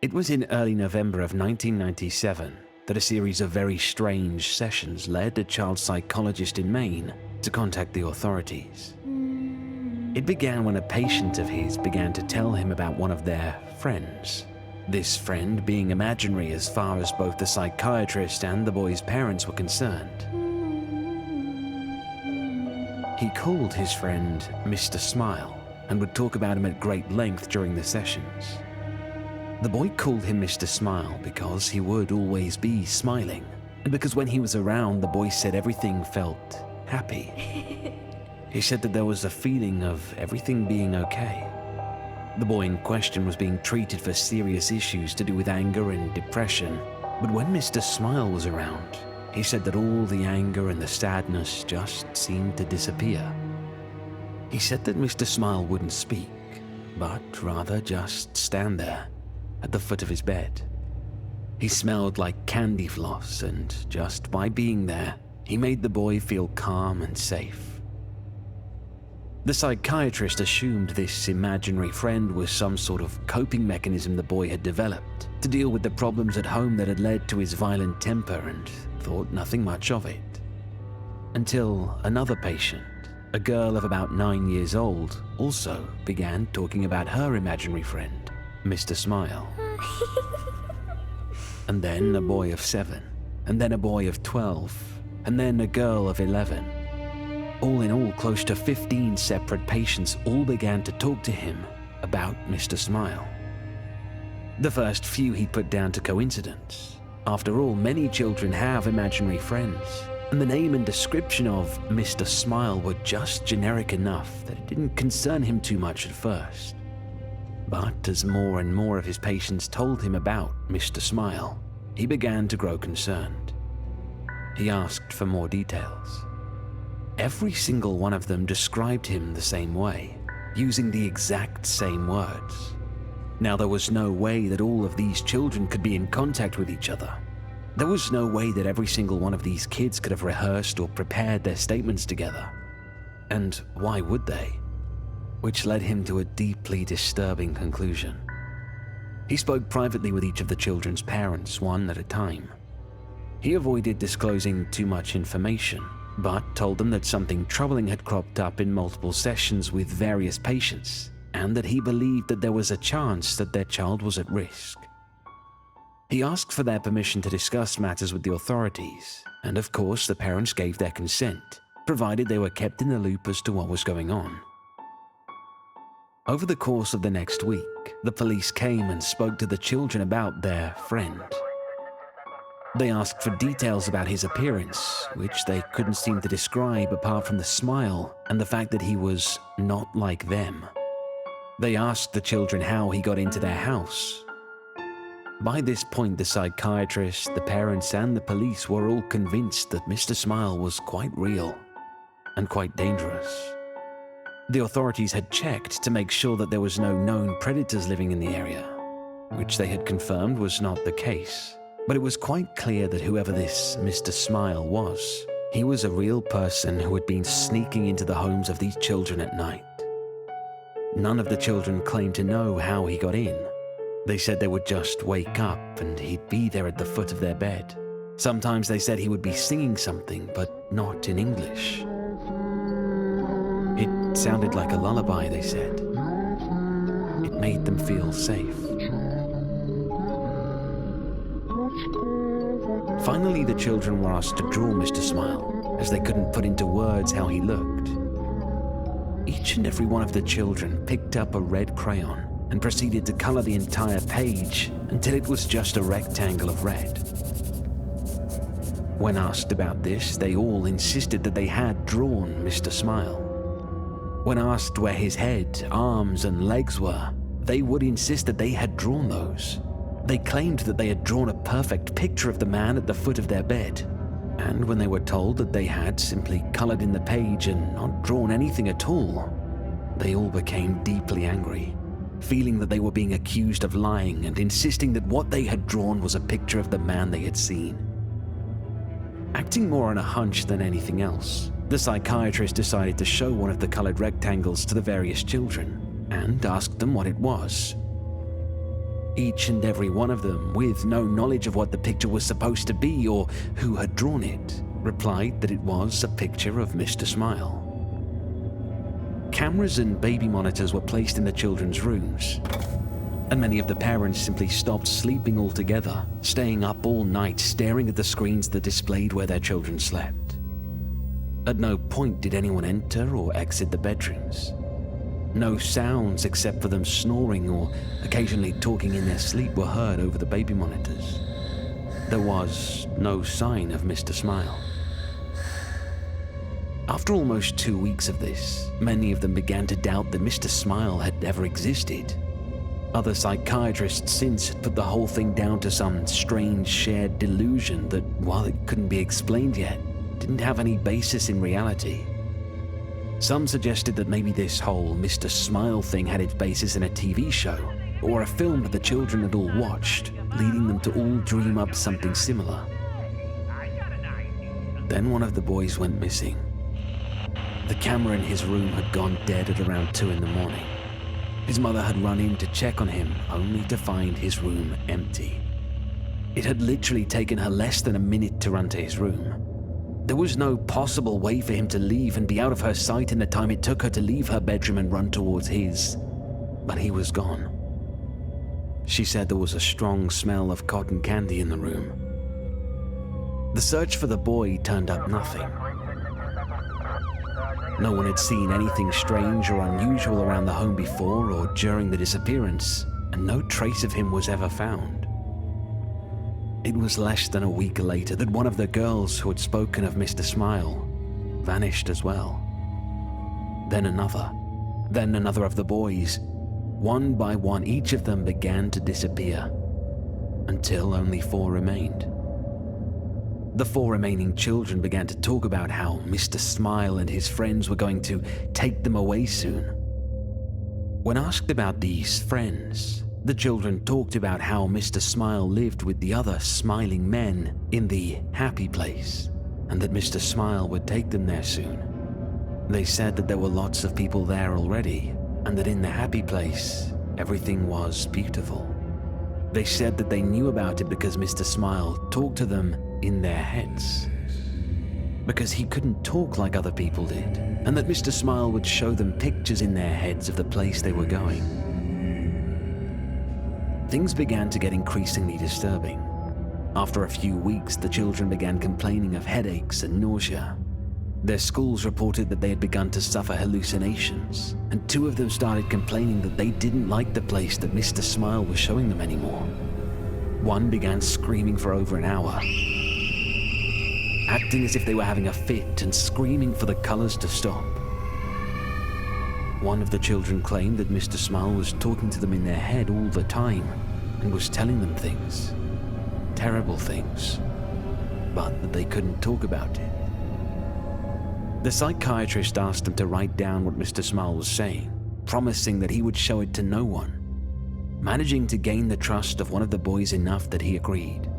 It was in early November of 1997 that a series of very strange sessions led a child psychologist in Maine to contact the authorities. It began when a patient of his began to tell him about one of their friends. This friend being imaginary as far as both the psychiatrist and the boy's parents were concerned. He called his friend Mr. Smile and would talk about him at great length during the sessions. The boy called him Mr. Smile because he would always be smiling, and because when he was around, the boy said everything felt happy. He said that there was a feeling of everything being okay. The boy in question was being treated for serious issues to do with anger and depression, but when Mr. Smile was around, he said that all the anger and the sadness just seemed to disappear. He said that Mr. Smile wouldn't speak, but rather just stand there at the foot of his bed. He smelled like candy floss, and just by being there, he made the boy feel calm and safe. The psychiatrist assumed this imaginary friend was some sort of coping mechanism the boy had developed to deal with the problems at home that had led to his violent temper, and thought nothing much of it. Until another patient, a girl of about 9 years old, also began talking about her imaginary friend, Mr. Smile. And then a boy of 7, and then a boy of 12, and then a girl of 11. All in all, close to 15 separate patients all began to talk to him about Mr. Smile. The first few he put down to coincidence. After all, many children have imaginary friends, and the name and description of Mr. Smile were just generic enough that it didn't concern him too much at first. But as more and more of his patients told him about Mr. Smile, he began to grow concerned. He asked for more details. Every single one of them described him the same way, using the exact same words. Now, there was no way that all of these children could be in contact with each other. There was no way that every single one of these kids could have rehearsed or prepared their statements together. And why would they? Which led him to a deeply disturbing conclusion. He spoke privately with each of the children's parents, one at a time. He avoided disclosing too much information, but told them that something troubling had cropped up in multiple sessions with various patients, and that he believed that there was a chance that their child was at risk. He asked for their permission to discuss matters with the authorities, and of course the parents gave their consent, provided they were kept in the loop as to what was going on. Over the course of the next week, the police came and spoke to the children about their friend. They asked for details about his appearance, which they couldn't seem to describe apart from the smile and the fact that he was not like them. They asked the children how he got into their house. By this point, the psychiatrist, the parents, and the police were all convinced that Mr. Smile was quite real and quite dangerous. The authorities had checked to make sure that there was no known predators living in the area, which they had confirmed was not the case. But it was quite clear that whoever this Mr. Smile was, he was a real person who had been sneaking into the homes of these children at night. None of the children claimed to know how he got in. They said they would just wake up and he'd be there at the foot of their bed. Sometimes they said he would be singing something, but not in English. It sounded like a lullaby, they said. It made them feel safe. Finally, the children were asked to draw Mr. Smile, as they couldn't put into words how he looked. Each and every one of the children picked up a red crayon and proceeded to color the entire page until it was just a rectangle of red. When asked about this, they all insisted that they had drawn Mr. Smile. When asked where his head, arms, and legs were, they would insist that they had drawn those. They claimed that they had drawn a perfect picture of the man at the foot of their bed. And when they were told that they had simply colored in the page and not drawn anything at all, they all became deeply angry, feeling that they were being accused of lying and insisting that what they had drawn was a picture of the man they had seen. Acting more on a hunch than anything else, the psychiatrist decided to show one of the colored rectangles to the various children and asked them what it was. Each and every one of them, with no knowledge of what the picture was supposed to be or who had drawn it, replied that it was a picture of Mr. Smile. Cameras and baby monitors were placed in the children's rooms, and many of the parents simply stopped sleeping altogether, staying up all night staring at the screens that displayed where their children slept. At no point did anyone enter or exit the bedrooms. No sounds except for them snoring or occasionally talking in their sleep were heard over the baby monitors. There was no sign of Mr. Smile. After almost 2 weeks of this, many of them began to doubt that Mr. Smile had ever existed. Other psychiatrists since had put the whole thing down to some strange shared delusion that, while it couldn't be explained yet, didn't have any basis in reality. Some suggested that maybe this whole Mr. Smile thing had its basis in a TV show, or a film that the children had all watched, leading them to all dream up something similar. Then one of the boys went missing. The camera in his room had gone dead at around 2 a.m. His mother had run in to check on him, only to find his room empty. It had literally taken her less than a minute to run to his room. There was no possible way for him to leave and be out of her sight in the time it took her to leave her bedroom and run towards his. But he was gone. She said there was a strong smell of cotton candy in the room. The search for the boy turned up nothing. No one had seen anything strange or unusual around the home before or during the disappearance, and no trace of him was ever found. It was less than a week later that one of the girls who had spoken of Mr. Smile vanished as well. Then another of the boys. One by one, each of them began to disappear, until only 4 remained. The 4 remaining children began to talk about how Mr. Smile and his friends were going to take them away soon. When asked about these friends, the children talked about how Mr. Smile lived with the other smiling men in the happy place, and that Mr. Smile would take them there soon. They said that there were lots of people there already, and that in the happy place, everything was beautiful. They said that they knew about it because Mr. Smile talked to them in their heads, because he couldn't talk like other people did, and that Mr. Smile would show them pictures in their heads of the place they were going. Things began to get increasingly disturbing. After a few weeks, the children began complaining of headaches and nausea. Their schools reported that they had begun to suffer hallucinations, and 2 of them started complaining that they didn't like the place that Mr. Smile was showing them anymore. One began screaming for over an hour, acting as if they were having a fit and screaming for the colors to stop. One of the children claimed that Mr. Smile was talking to them in their head all the time and was telling them things, terrible things, but that they couldn't talk about it. The psychiatrist asked them to write down what Mr. Smile was saying, promising that he would show it to no one. Managing to gain the trust of one of the boys enough that he agreed.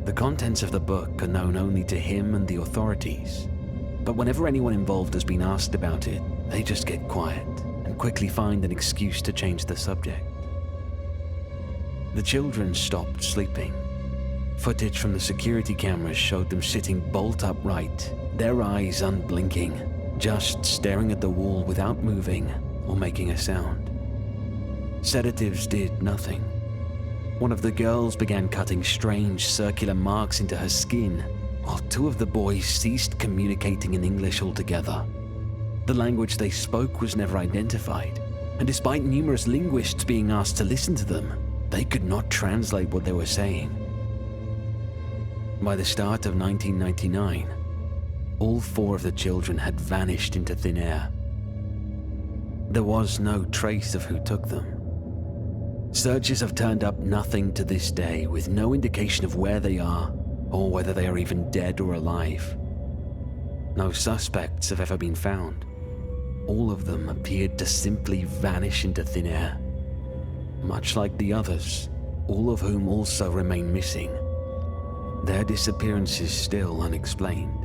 The contents of the book are known only to him and the authorities, but whenever anyone involved has been asked about it, they just get quiet and quickly find an excuse to change the subject. The children stopped sleeping. Footage from the security cameras showed them sitting bolt upright, their eyes unblinking, just staring at the wall without moving or making a sound. Sedatives did nothing. One of the girls began cutting strange circular marks into her skin, while 2 of the boys ceased communicating in English altogether. The language they spoke was never identified, and despite numerous linguists being asked to listen to them, they could not translate what they were saying. By the start of 1999, all 4 of the children had vanished into thin air. There was no trace of who took them. Searches have turned up nothing to this day, with no indication of where they are or whether they are even dead or alive. No suspects have ever been found. All of them appeared to simply vanish into thin air, much like the others, all of whom also remain missing. Their disappearance is still unexplained.